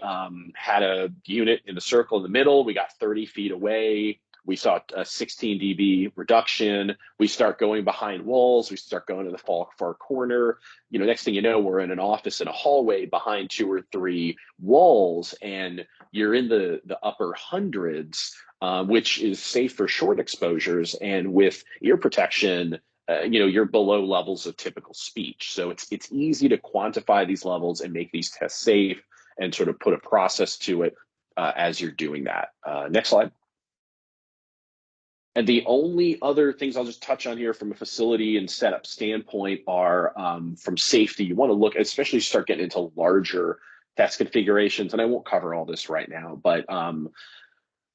Speaker 2: had a unit in the circle in the middle. We got 30 feet away. We saw a 16 dB reduction. We start going behind walls. We start going to the far corner. Next thing you know, we're in an office in a hallway behind 2 or 3 walls, and you're in the upper hundreds, which is safe for short exposures. And with ear protection, you're below levels of typical speech. So it's easy to quantify these levels and make these tests safe and sort of put a process to it as you're doing that. Next slide. And the only other things I'll just touch on here from a facility and setup standpoint are from safety. You want to look, especially start getting into larger test configurations. And I won't cover all this right now, but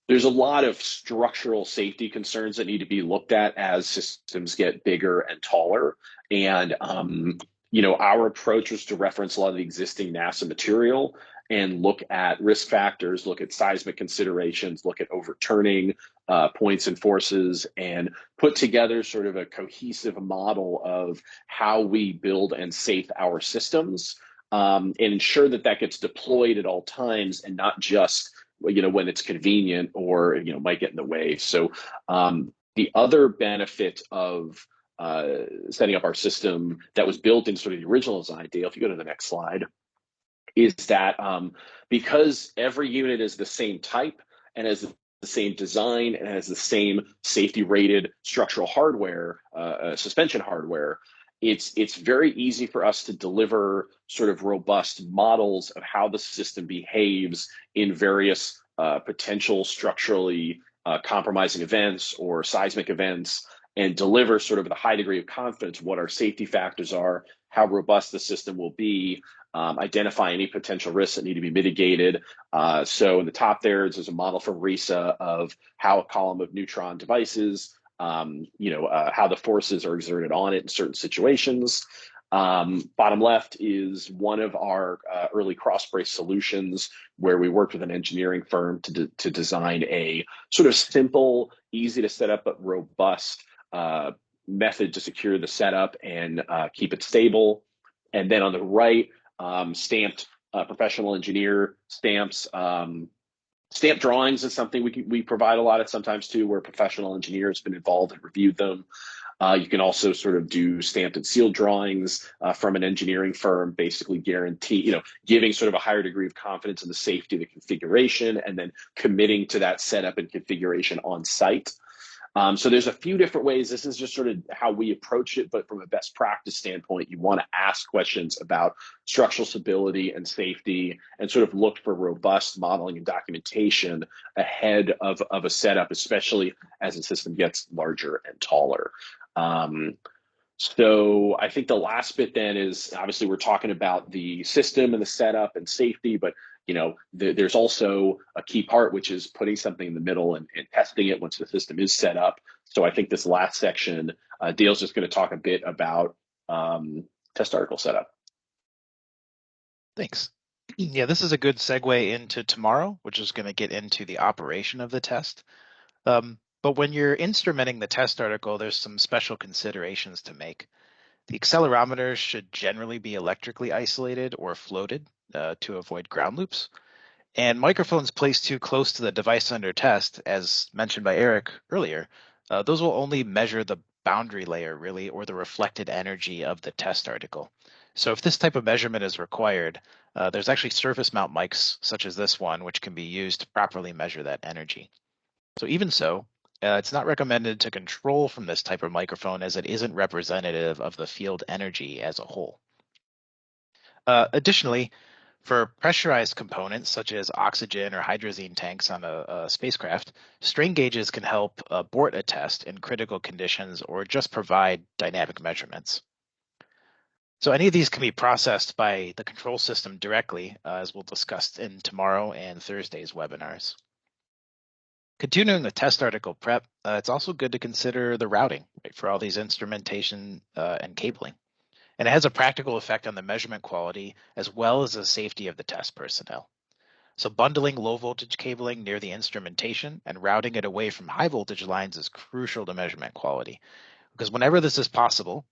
Speaker 2: there's a lot of structural safety concerns that need to be looked at as systems get bigger and taller. And, our approach was to reference a lot of the existing NASA material and look at risk factors, look at seismic considerations, look at overturning points and forces, and put together sort of a cohesive model of how we build and safe our systems, and ensure that that gets deployed at all times and not just when it's convenient or might get in the way. So the other benefit of setting up our system that was built in sort of the original design, Dale, if you go to the next slide, is that because every unit is the same type and has the same design and has the same safety rated structural hardware, suspension hardware, it's very easy for us to deliver sort of robust models of how the system behaves in various potential structurally compromising events or seismic events, and deliver sort of the high degree of confidence what our safety factors are, how robust the system will be, identify any potential risks that need to be mitigated. So in the top there's a model from RISA of how a column of neutron devices, how the forces are exerted on it in certain situations. Bottom left is one of our early cross-brace solutions where we worked with an engineering firm to design a sort of simple, easy to set up but robust method to secure the setup and keep it stable. And then on the right, stamped professional engineer stamps. Stamp drawings is something we provide a lot of sometimes too, where a professional engineer has been involved and reviewed them. You can also sort of do stamped and sealed drawings from an engineering firm, basically giving sort of a higher degree of confidence in the safety of the configuration and then committing to that setup and configuration on site. So there's a few different ways. This is just sort of how we approach it, but from a best practice standpoint, you want to ask questions about structural stability and safety and sort of look for robust modeling and documentation ahead of a setup, especially as the system gets larger and taller. So I think the last bit then is obviously we're talking about the system and the setup and safety, but there's also a key part, which is putting something in the middle and testing it once the system is set up. So I think this last section, Dale's just going to talk a bit about test article setup.
Speaker 1: Thanks. Yeah, this is a good segue into tomorrow, which is going to get into the operation of the test. But when you're instrumenting the test article, there's some special considerations to make. The accelerometers should generally be electrically isolated or floated to avoid ground loops. And microphones placed too close to the device under test, as mentioned by Eric earlier, those will only measure the boundary layer, really, or the reflected energy of the test article. So if this type of measurement is required, there's actually surface mount mics, such as this one, which can be used to properly measure that energy. So even so, it's not recommended to control from this type of microphone as it isn't representative of the field energy as a whole. Additionally, for pressurized components such as oxygen or hydrazine tanks on a spacecraft, strain gauges can help abort a test in critical conditions or just provide dynamic measurements. So any of these can be processed by the control system directly, as we'll discuss in tomorrow and Thursday's webinars. Continuing the test article prep, it's also good to consider the routing, right, for all these instrumentation and cabling. And it has a practical effect on the measurement quality as well as the safety of the test personnel. So bundling low voltage cabling near the instrumentation and routing it away from high voltage lines is crucial to measurement quality. Because whenever this is possible,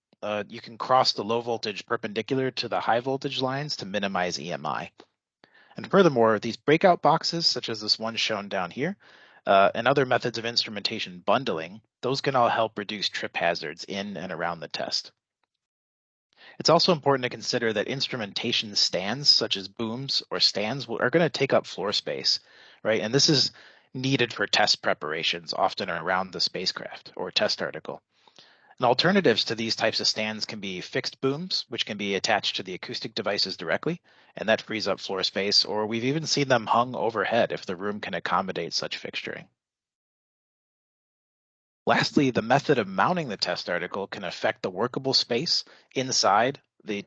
Speaker 1: you can cross the low voltage perpendicular to the high voltage lines to minimize EMI. And furthermore, these breakout boxes, such as this one shown down here, and other methods of instrumentation bundling, those can all help reduce trip hazards in and around the test. It's also important to consider that instrumentation stands, such as booms or stands, are going to take up floor space, right? And this is needed for test preparations, often around the spacecraft or test article. And alternatives to these types of stands can be fixed booms, which can be attached to the acoustic devices directly, and that frees up floor space, or we've even seen them hung overhead if the room can accommodate such fixturing. Lastly, the method of mounting the test article can affect the workable space inside the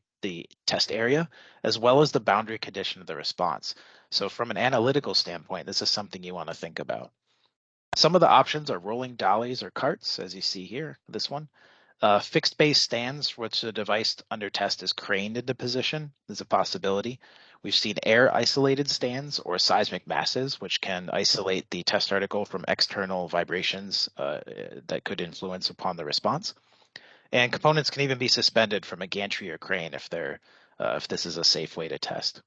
Speaker 1: test area, as well as the boundary condition of the response. So from an analytical standpoint, this is something you want to think about. Some of the options are rolling dollies or carts, as you see here, this one. Fixed base stands, which the device under test is craned into position, is a possibility. We've seen air isolated stands or seismic masses, which can isolate the test article from external vibrations that could influence upon the response. And components can even be suspended from a gantry or crane if this is a safe way to test.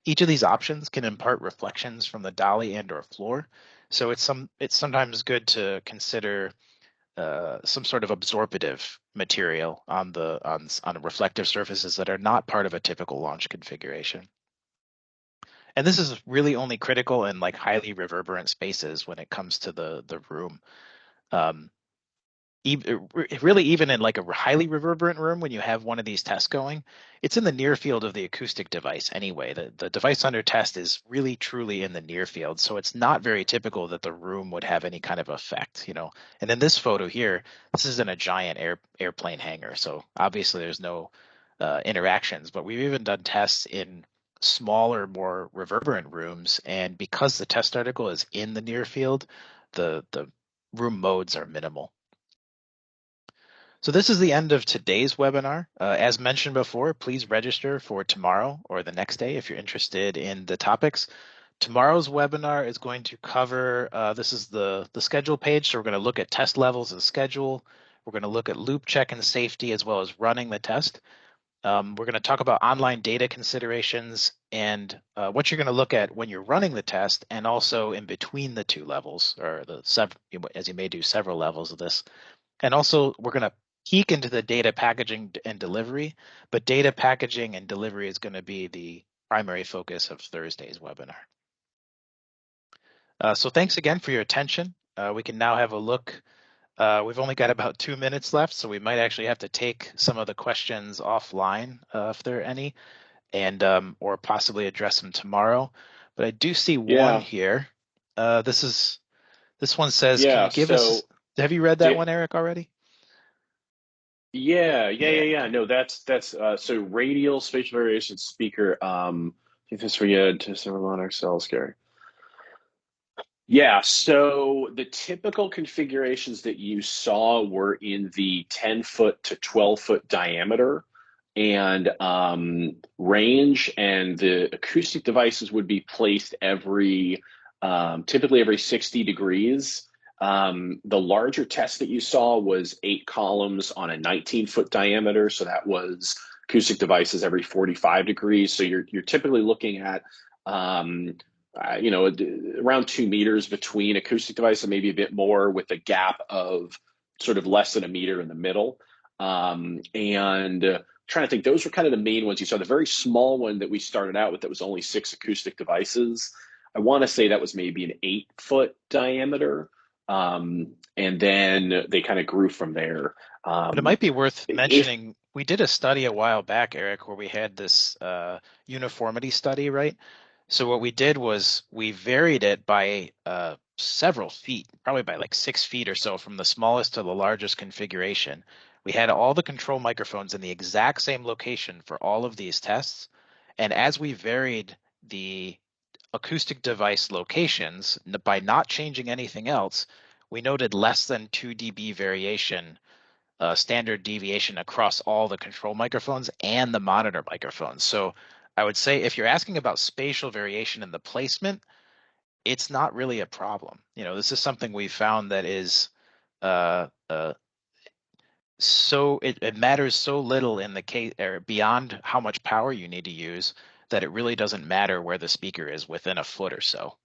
Speaker 1: Each of these options can impart reflections from the dolly and or floor. So it's sometimes good to consider some sort of absorptive material on reflective surfaces that are not part of a typical launch configuration. And this is really only critical in like highly reverberant spaces when it comes to the room. Um, really even in like a highly reverberant room when you have one of these tests going, it's in the near field of the acoustic device anyway. The device under test is really truly in the near field, so it's not very typical that the room would have any kind of effect, you know. And in this photo here, this is in a giant airplane hangar, so obviously there's no interactions, but we've even done tests in smaller, more reverberant rooms, and because the test article is in the near field, the room modes are minimal. So this is the end of today's webinar. As mentioned before, please register for tomorrow or the next day if you're interested in the topics. Tomorrow's webinar is going to cover, this is the schedule page, so we're going to look at test levels and schedule. We're going to look at loop check and safety as well as running the test. We're going to talk about online data considerations and what you're going to look at when you're running the test and also in between the two levels, or as you may do several levels of this. And also, we're going to peek into the data packaging and delivery, but data packaging and delivery is going to be the primary focus of Thursday's webinar. So thanks again for your attention. We can now have a look. We've only got about 2 minutes left, so we might actually have to take some of the questions offline if there are any, and or possibly address them tomorrow. But I do see one
Speaker 2: Yeah,
Speaker 1: here. This one says, "Can
Speaker 2: yeah.
Speaker 1: you give us?"
Speaker 2: So,
Speaker 1: Have you read that
Speaker 2: di
Speaker 1: one, Eric, already? Yeah.
Speaker 2: yeah. No, that's so radial spatial variation speaker. I think this for you to several monarch cells, Gary. Yeah, so the typical configurations that you saw were in the 10-foot to 12-foot diameter and range, and the acoustic devices would be placed typically every 60 degrees. The larger test that you saw was 8 columns on a 19-foot diameter, so that was acoustic devices every 45 degrees. So you're typically looking at around 2 meters between acoustic device and maybe a bit more with a gap of sort of less than a meter in the middle. And trying to think, those were kind of the main ones you saw. The very small one that we started out with that was only 6 acoustic devices. I want to say that was maybe an 8-foot diameter. And then they kind of grew from there.
Speaker 1: But it might be worth
Speaker 2: If
Speaker 1: mentioning, we did a study a while back, Eric, where we had this uniformity study, right? So what we did was we varied it by several feet, probably by like 6 feet or so from the smallest to the largest configuration. We had all the control microphones in the exact same location for all of these tests. And as we varied the acoustic device locations, by not changing anything else, we noted less than 2 dB variation, standard deviation across all the control microphones and the monitor microphones. So I would say if you're asking about spatial variation in the placement, it's not really a problem. This is something we found that is uh, uh, so it matters so little in the case or beyond how much power you need to use that it really doesn't matter where the speaker is within a foot or so.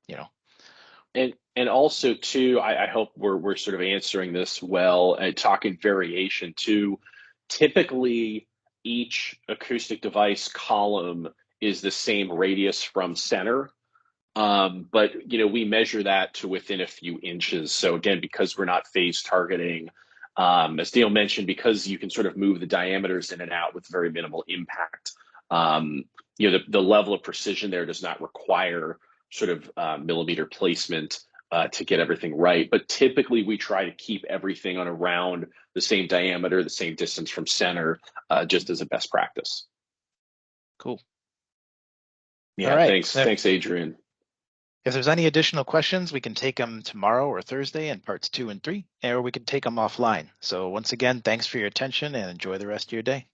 Speaker 2: And also too, I hope we're sort of answering this well and talking variation too. Typically, each acoustic device column is the same radius from center. But we measure that to within a few inches. So again, because we're not phase targeting, as Dale mentioned, because you can sort of move the diameters in and out with very minimal impact. The level of precision there does not require sort of millimeter placement to get everything right. But typically, we try to keep everything on around the same diameter, the same distance from center, just as a best practice.
Speaker 1: Cool. All
Speaker 2: Yeah,
Speaker 1: right.
Speaker 2: thanks, Adrian.
Speaker 1: If there's any additional questions, we can take them tomorrow or Thursday in parts 2 and 3, or we can take them offline. So once again, thanks for your attention and enjoy the rest of your day.